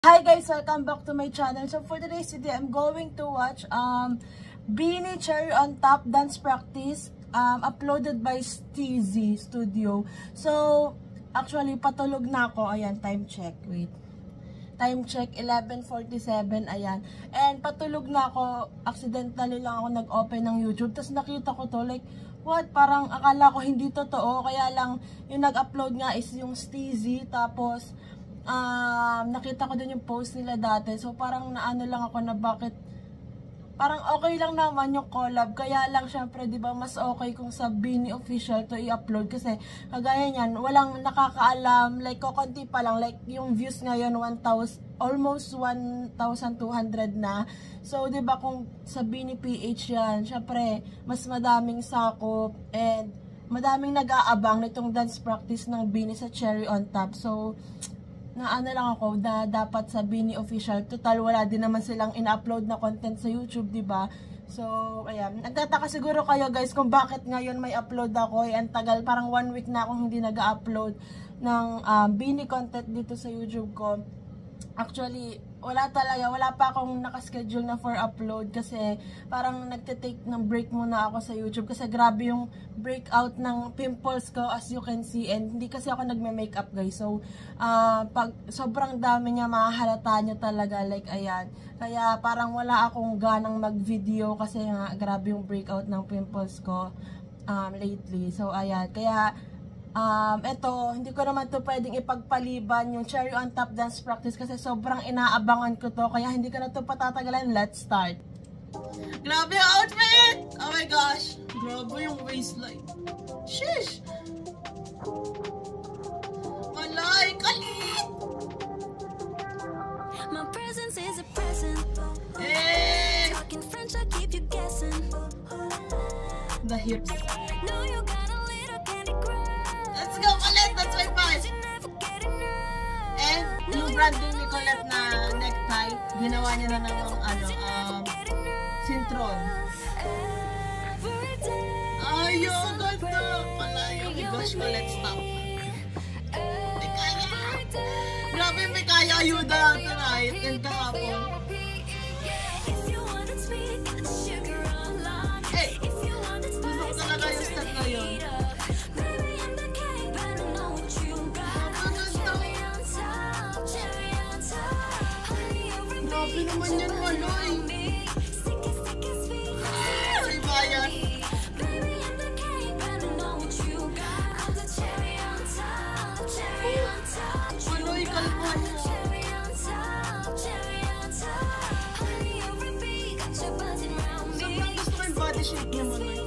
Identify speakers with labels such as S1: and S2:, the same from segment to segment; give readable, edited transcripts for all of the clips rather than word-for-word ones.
S1: Hi guys, welcome back to my channel. So for today's video, I'm going to watch Beanie Cherry on Top dance practice uploaded by Steezy Studio. So actually patulog na ako. Ayan, time check. Wait. Time check 11:47. Ayan. And patulog na ako. Accidentally lang ako nag-open ng YouTube. Tapos nakita ko to like what? Parang akala ko hindi totoo. Kaya lang yung nag-upload nga is yung Steezy. Tapos nakita ko din yung post nila dati. So parang naano lang ako na bakit parang okay lang naman yung collab. Kaya lang syempre 'di ba mas okay kung sa Beanie official to i-upload kasi kagaya niyan walang nakakaalam, like kokonti pa lang, like yung views ngayon 1,000 almost 1,200 na. So 'di ba kung sa Beanie PH yan, syempre mas madaming sakop and madaming nag-aabang nitong dance practice ng Beanie sa Cherry on Top. So naano lang ako na dapat sa Beanie official, total wala din naman silang in-upload na content sa YouTube, di ba? So ayan, nagtataka siguro kayo guys kung bakit ngayon may upload ako. Ang tagal, parang 1 week na akong hindi nag-upload ng Beanie content dito sa YouTube ko. Actually wala pa akong nakaschedule na for upload kasi parang nagte-take ng break muna ako sa YouTube kasi grabe yung breakout ng pimples ko as you can see, and hindi kasi ako nagme-makeup guys. So pag sobrang dami niya mahahalata niyo talaga, like ayan. Kaya parang wala akong ganang mag-video kasi nga grabe yung breakout ng pimples ko lately. So ayan, kaya eto, hindi ko naman to pwedeng ipagpaliban yung Cherry on Top dance practice kasi sobrang inaabangan ko to, kaya hindi ko na to patatagalan. Let's start. Grabe yung outfit! Oh my gosh! Grabe yung waistline. Sheesh! Malay! Kalit! My presence is a present. Hey! Talking French, I keep you guessing. The hips. No, you got a little candy crush. Let's go, Colette! That's my part! And yung branding ni Colette na necktie, ginawa niya na ng sintron. Ay, yung ganda! Palayo. Oh my gosh, Colette, stop. May kaya! Grabe, may kaya ayuda tonight and kahapon. Hey! Gusto ko talaga yung step na yun. Grabe naman yan, Maloy. Ay, bayan. Maloy, kalma niyo. Sobrang gusto ko yung body shape niya, Maloy.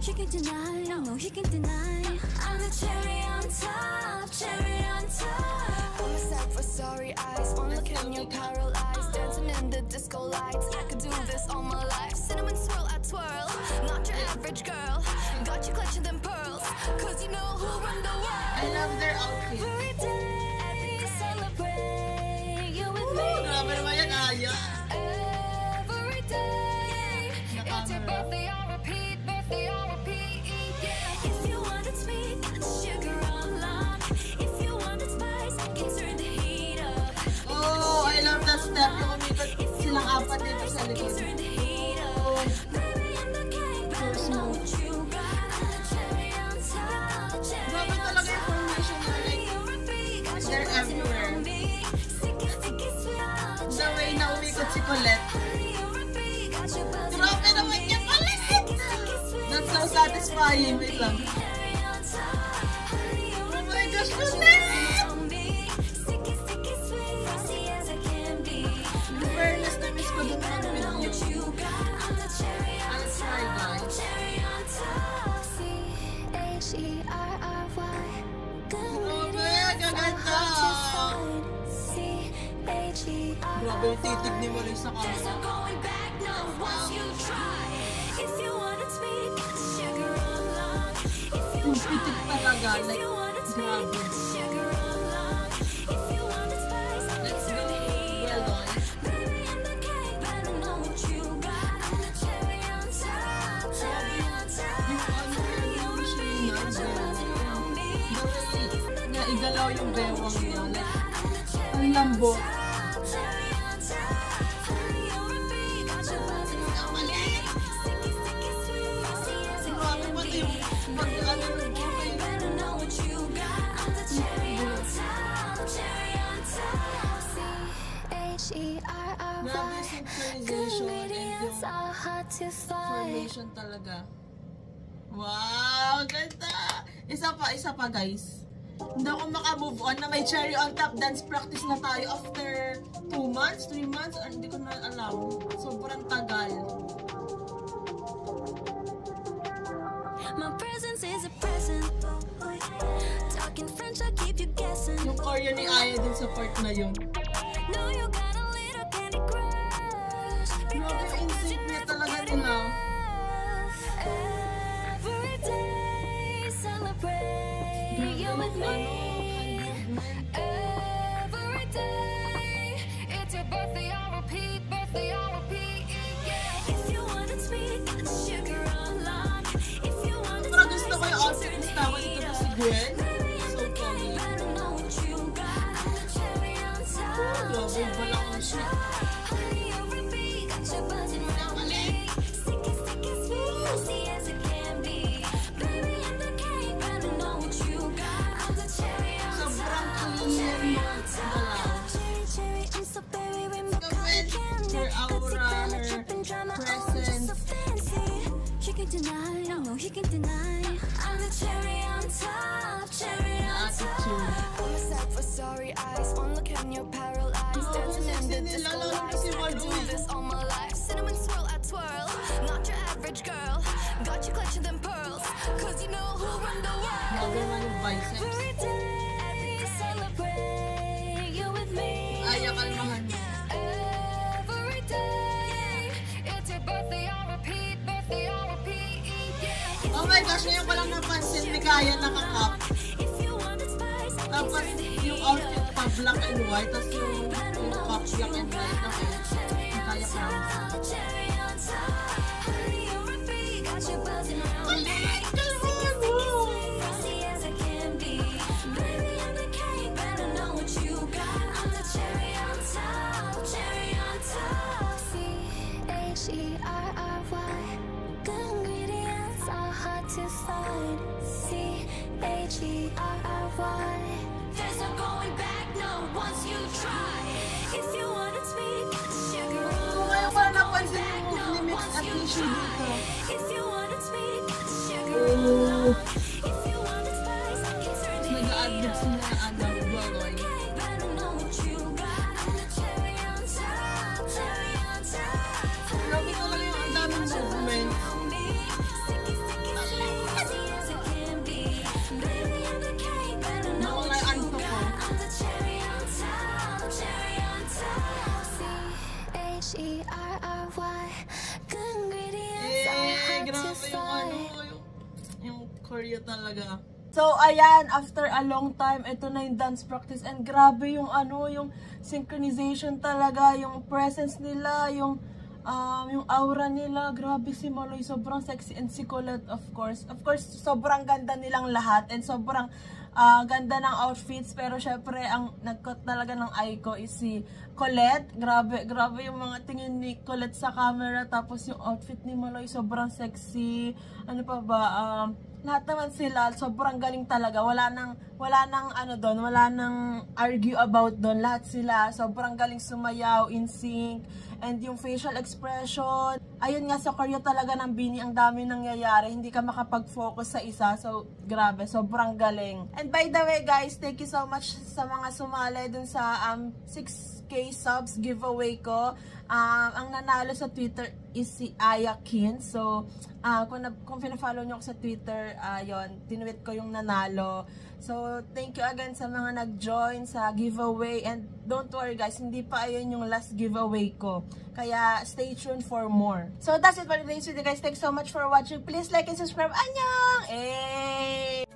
S2: You can deny, no, he can deny. I'm the cherry on top, cherry on top. I'm a sack for sorry eyes, one look and you're paralyzed. Dancing in the disco lights, I could do this all my life. Cinnamon swirl, I twirl, not your average girl. Got you clutching them pearls, cause you know who run the world.
S1: I love their outfit.
S2: Every day, celebrate you with me.
S1: Grabe naman yan, Aya.
S2: Every day, it's your birthday, I'll repeat. If you want it sweet, sugar on lock. If you want it spice, I can turn the heat up.
S1: Oh, I love that step. Yung umikot silang apat dito sa likod. Oh, so smooth. Grabe talaga yung formation na like they're everywhere. The way na umikot si Colette. Grabe naman yung Colette! That's so satisfying. Wait lang. Oh my gosh, Colette! In fairness, na-miss ko dun ang video. I'll try, guys. Grabe, gaganda! Grabe yung titig ni Marie sa camera. Yung pitik talaga, like, grabe. Let's go. Well done. gumalaw yung bewang niya. Ang lambot. Grabe yung synchronization and yung formation talaga. Wow! Ganda! Isa pa guys. Hindi ako makamove on na may cherry on top dance practice na tayo after 2 months, 3 months, or hindi ko na alam. Sobrang tagal.
S2: My presence is a present. Talking French, I keep you guessing.
S1: Yung choreo ni Aya din sa part na yun.
S2: No, you got a little candy crush.
S1: Grabe yung instinct niya talaga nila.
S2: Every day, celebrate you with me. Every day, it's your birthday, I'll repeat, birthday, I'll repeat. Yeah. If you want it sweet, get the sugar on lock. If you want it
S1: Parang gusto ko yung outfit ni Stawa dito na si Gwen. So funny. Grabe, walang ang siya. Sobrang clean yung galaw. Her aura, her presence.
S2: You can deny, no, he can deny. I'm the cherry on top, cherry on top. I'm a sight for sorry eyes, one look and you're paralyzed. Dancing in the disco lights, I do this all my life. Cinnamon swirl, I twirl, not your average girl. Got you clutching them pearls, cause you know who run the world.
S1: Nagawa yung biceps.
S2: Every day, celebrate you with me.
S1: Aya, kalmahan.
S2: Every day, it's your birthday, I'll repeat, birthday, I'll repeat. Yeah.
S1: Oh my gosh, ngayon ko lang napansin, may kaya nakakap. Tapos yung outfit pa black and white, tapos yung cup black and white. Ang kaya pa.
S2: C-H-E-R-R-Y. Good ingredients are hard to find. C-H-E-R-R-Y. There's no going back, no, once you try. If you want it sweet, got the sugar on.
S1: Kung ngayon ko lang napansin yung move ni Mix at Nishu dito.
S2: If you want it sweet, got the sugar on. If you want it spice, I can turn it
S1: Nag-a-adlib sila ng ano, Blogoy.
S2: better know what you got. I'm the cherry on top, cherry on top.
S1: Grabe talaga yung ang daming movement. Nawala yung anto ko.
S2: C-H-E-R-R-Y. Good ingredients are hard to
S1: Grabe yung ano,
S2: find.
S1: yung choreo talaga. So, ayan, after a long time, ito na yung dance practice. And grabe yung ano, yung synchronization talaga, yung presence nila, yung aura nila. Grabe si Maloy, sobrang sexy. And si Colette, of course. Of course, sobrang ganda nilang lahat. And sobrang ganda ng outfits. Pero syempre, ang nag-cut talaga ng eye ko is si Colette. Grabe yung mga tingin ni Colette sa camera. Tapos yung outfit ni Maloy, sobrang sexy. Ano pa ba? Lahat naman sila, sobrang galing talaga. Wala nang ano doon, wala nang argue about doon. Lahat sila, sobrang galing sumayaw, in sync. And yung facial expression, ayun nga sa choreo talaga ng Bini, ang dami nangyayari. Hindi ka makapag-focus sa isa. So, grabe, sobrang galing. And by the way guys, thank you so much sa mga sumali dun sa 6K subs giveaway ko. Ang nanalo sa Twitter is si Aya Kin. So, kung pina-follow nyo ako sa Twitter, yon, tinweet ko yung nanalo. So, thank you again sa mga nag-join sa giveaway. And don't worry guys, hindi pa ayun yung last giveaway ko. Kaya, stay tuned for more. So, that's it for today's video guys. Thanks so much for watching. Please like and subscribe. Annyeong!